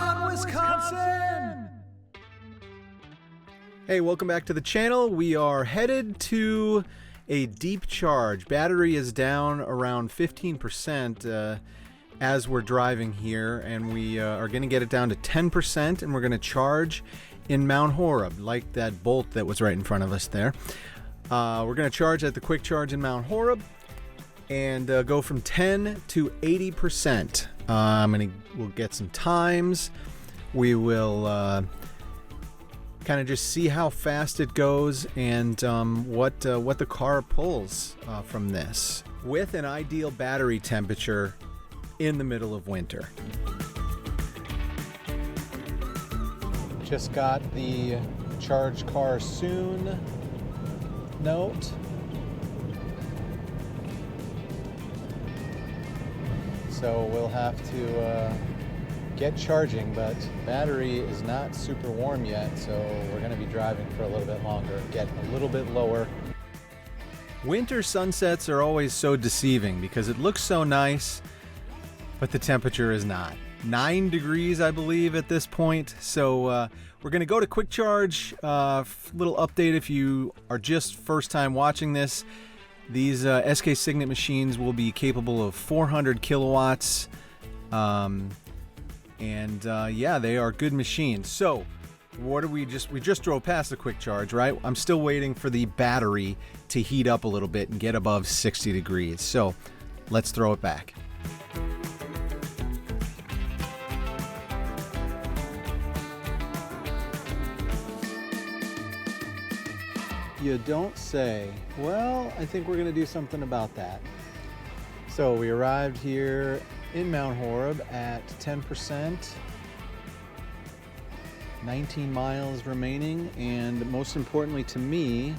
on, Wisconsin! Hey, welcome back to the channel. We are headed to a deep charge. Battery is down around 15% as we're driving here, and we are going to get it down to 10%, and we're going to charge in Mount Horeb, like that bolt that was right in front of us there. We're going to charge at the Kwik Charge in Mount Horeb and go from 10 to 80%. We'll get some times. We will kind of just see how fast it goes and what the car pulls from this, with an ideal battery temperature in the middle of winter. Just got the charge car soon note. So we'll have to get charging, but battery is not super warm yet, so we're going to be driving for a little bit longer, get a little bit lower. Winter sunsets are always so deceiving because it looks so nice, but the temperature is not. 9 degrees, I believe, at this point. So we're going to go to Kwik Charge. Little update if you are just first time watching this. These SK Signet machines will be capable of 400 kilowatts. Yeah, they are good machines. So what do we just drove past the Kwik Charge, right? I'm still waiting for the battery to heat up a little bit and get above 60 degrees. So let's throw it back. You don't say. Well, I think we're going to do something about that. So we arrived here in Mount Horeb at 10%, 19 miles remaining, and most importantly to me,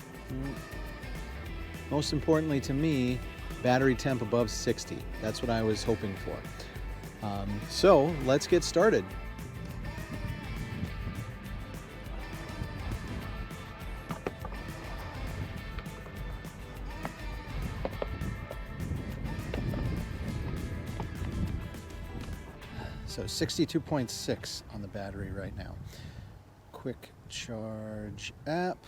battery temp above 60. That's what I was hoping for. So let's get started. So 62.6 on the battery right now. Kwik Charge app.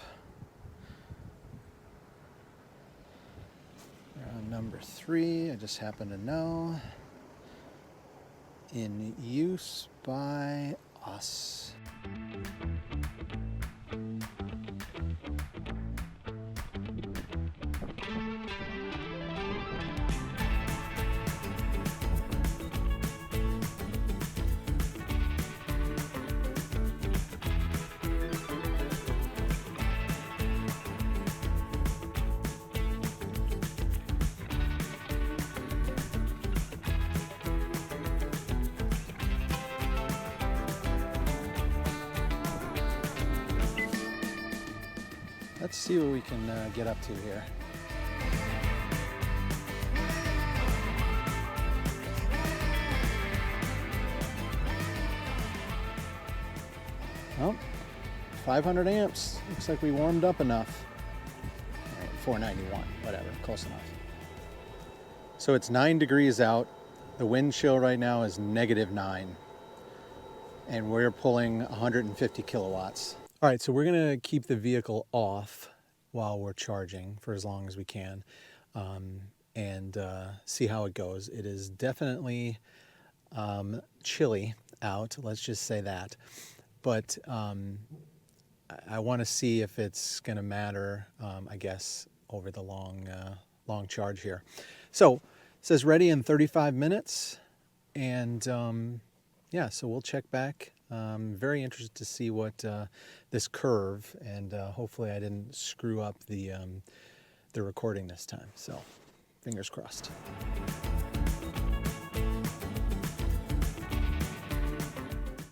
We're on number 3, I just happen to know. In use by us. Let's see what we can get up to here. Well, 500 amps. Looks like we warmed up enough. All right, 491, whatever, close enough. So it's 9 degrees out. The wind chill right now is -9. And we're pulling 150 kilowatts. All right, so we're going to keep the vehicle off while we're charging for as long as we can and see how it goes. It is definitely chilly out, let's just say that. But I want to see if it's going to matter, I guess, over the long charge here. So it says ready in 35 minutes. And yeah, so we'll check back. Very interested to see what this curve, and hopefully I didn't screw up the recording this time. So fingers crossed.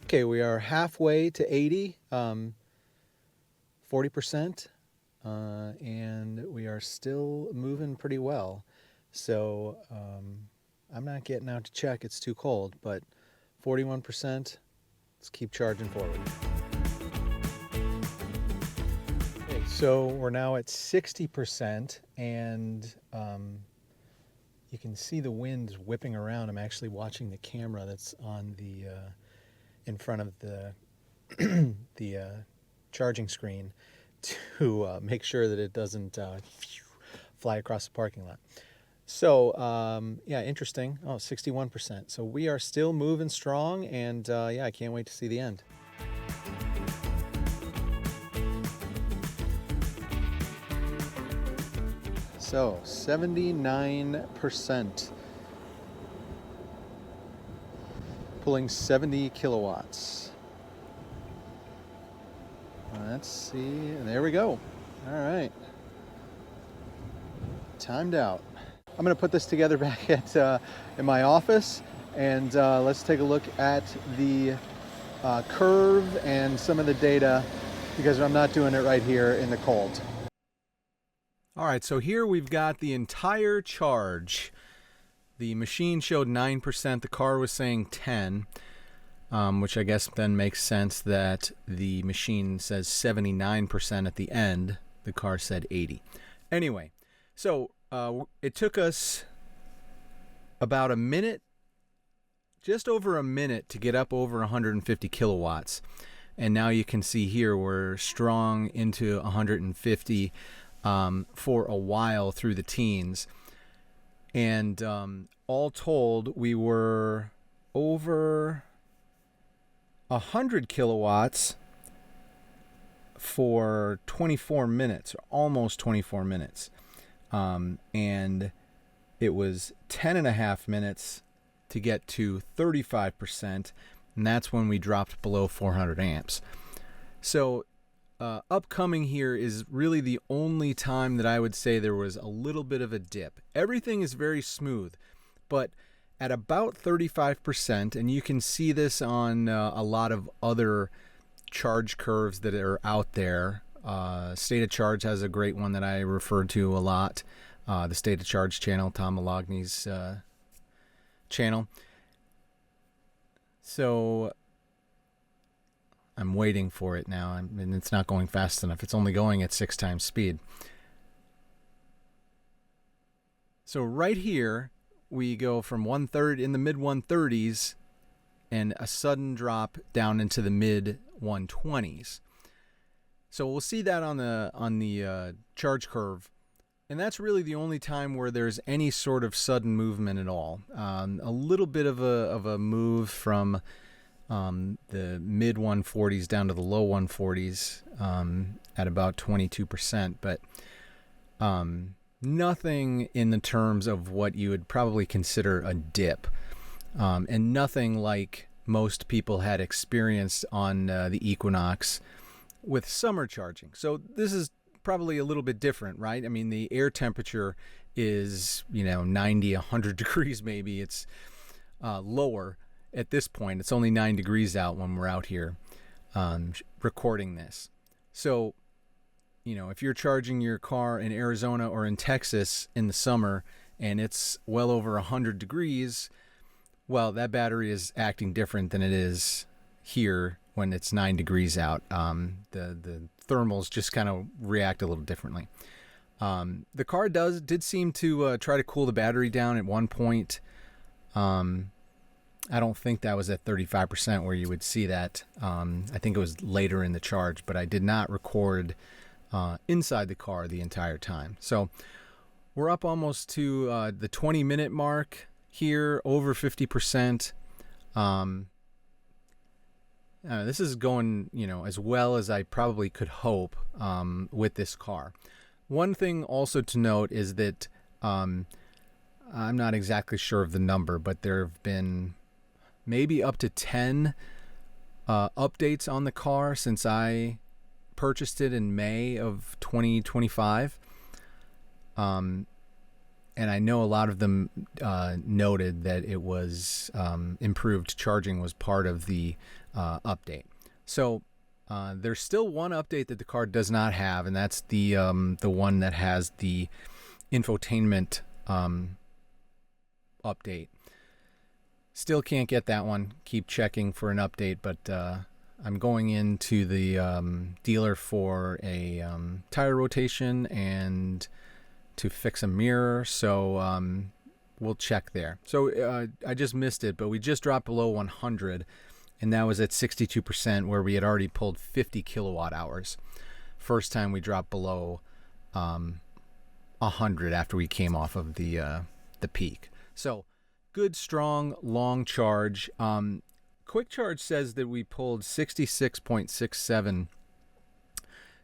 Okay, we are halfway to 80, 40%, and we are still moving pretty well. So I'm not getting out to check, it's too cold, but 41%. Let's keep charging forward. Okay, so we're now at 60%, and you can see the wind whipping around. I'm actually watching the camera that's on the in front of the the charging screen to make sure that it doesn't fly across the parking lot. So, yeah, interesting. Oh, 61%. So we are still moving strong, and yeah, I can't wait to see the end. So, 79%. Pulling 70 kilowatts. Let's see. There we go. All right. Timed out. I'm going to put this together back at in my office, and let's take a look at the curve and some of the data, because I'm not doing it right here in the cold. All right, so here we've got the entire charge. The machine showed 9%. The car was saying 10, which I guess then makes sense that the machine says 79% at the end. The car said 80. Anyway, so it took us about a minute, just over a minute, to get up over 150 kilowatts. And now you can see here we're strong into 150 for a while through the teens. And all told, we were over 100 kilowatts for 24 minutes, almost 24 minutes. And it was 10 and a half minutes to get to 35%, and that's when we dropped below 400 amps. So upcoming here is really the only time that I would say there was a little bit of a dip. Everything is very smooth, but at about 35%, and you can see this on a lot of other charge curves that are out there. State of Charge has a great one that I refer to a lot. The State of Charge channel, Tom Malogny's channel. So I'm waiting for it now, and it's not going fast enough. It's only going at 6 times speed. So right here, we go from 1/3 in the mid 130s and a sudden drop down into the mid 120s. So we'll see that on the charge curve, and that's really the only time where there's any sort of sudden movement at all. A little bit of a move from the mid 140s down to the low 140s at about 22%, but nothing in the terms of what you would probably consider a dip, and nothing like most people had experienced on the Equinox with summer charging. So this is probably a little bit different, right? I mean, the air temperature is, 90, 100 degrees maybe. It's lower at this point. It's only 9 degrees out when we're out here recording this. So, if you're charging your car in Arizona or in Texas in the summer and it's well over 100 degrees, well, that battery is acting different than it is here when it's 9 degrees out. The thermals just kind of react a little differently. The car did seem to try to cool the battery down at one point. I don't think that was at 35% where you would see that. I think it was later in the charge, but I did not record inside the car the entire time. So we're up almost to the 20-minute mark here, over 50%. This is going, as well as I probably could hope with this car. One thing also to note is that I'm not exactly sure of the number, but there have been maybe up to 10 updates on the car since I purchased it in May of 2025. And I know a lot of them noted that it was improved charging was part of the update. So there's still one update that the car does not have, and that's the one that has the infotainment update. Still can't get that one. Keep checking for an update, but I'm going into the dealer for a tire rotation and to fix a mirror, so we'll check there. So I just missed it, but we just dropped below 100, and that was at 62%, where we had already pulled 50 kilowatt hours. First time we dropped below 100 after we came off of the peak. So good, strong, long charge. Kwik Charge says that we pulled 66.67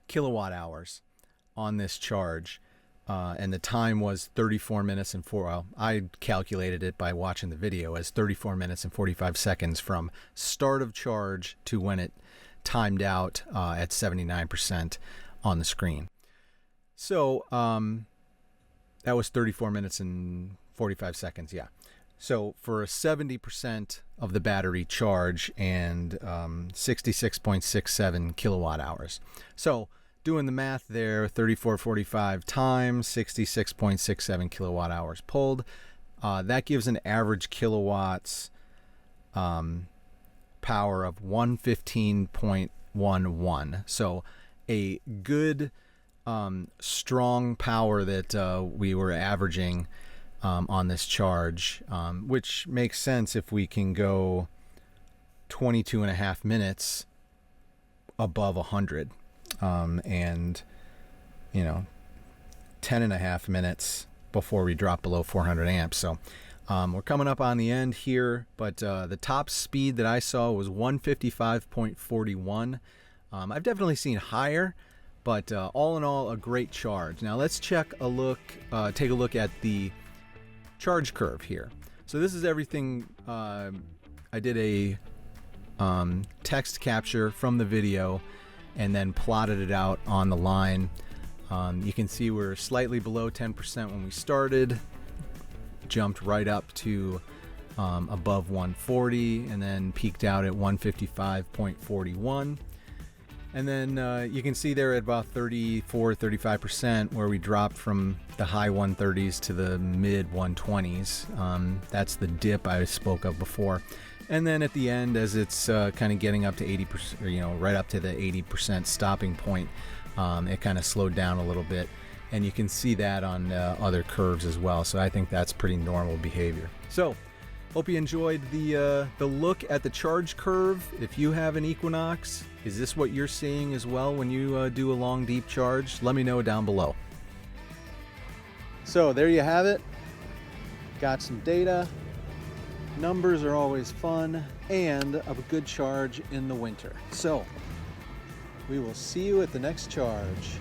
kilowatt hours on this charge, and the time was 34 minutes and 4. Well, I calculated it by watching the video as 34 minutes and 45 seconds from start of charge to when it timed out at 79% on the screen. So that was 34 minutes and 45 seconds, yeah. So for a 70% of the battery charge and 66.67 kilowatt hours. So doing the math there, 34.45 times 66.67 kilowatt hours pulled. That gives an average kilowatts power of 115.11. So a good strong power that we were averaging on this charge, which makes sense if we can go 22 and a half minutes above 100, and 10 and a half minutes before we drop below 400 amps. So we're coming up on the end here, but the top speed that I saw was 155.41. I've definitely seen higher, but all in all, a great charge. Now let's take a look at the charge curve here. So this is everything. I did a text capture from the video and then plotted it out on the line. You can see we're slightly below 10% when we started, jumped right up to above 140, and then peaked out at 155.41. And then you can see there at about 34-35% where we dropped from the high 130s to the mid 120s. That's the dip I spoke of before. And then at the end, as it's kind of getting up to 80%, or, right up to the 80% stopping point, it kind of slowed down a little bit. And you can see that on other curves as well. So I think that's pretty normal behavior. So hope you enjoyed the look at the charge curve. If you have an Equinox, is this what you're seeing as well when you do a long, deep charge? Let me know down below. So there you have it. Got some data. Numbers are always fun, and of a good charge in the winter. So we will see you at the next charge.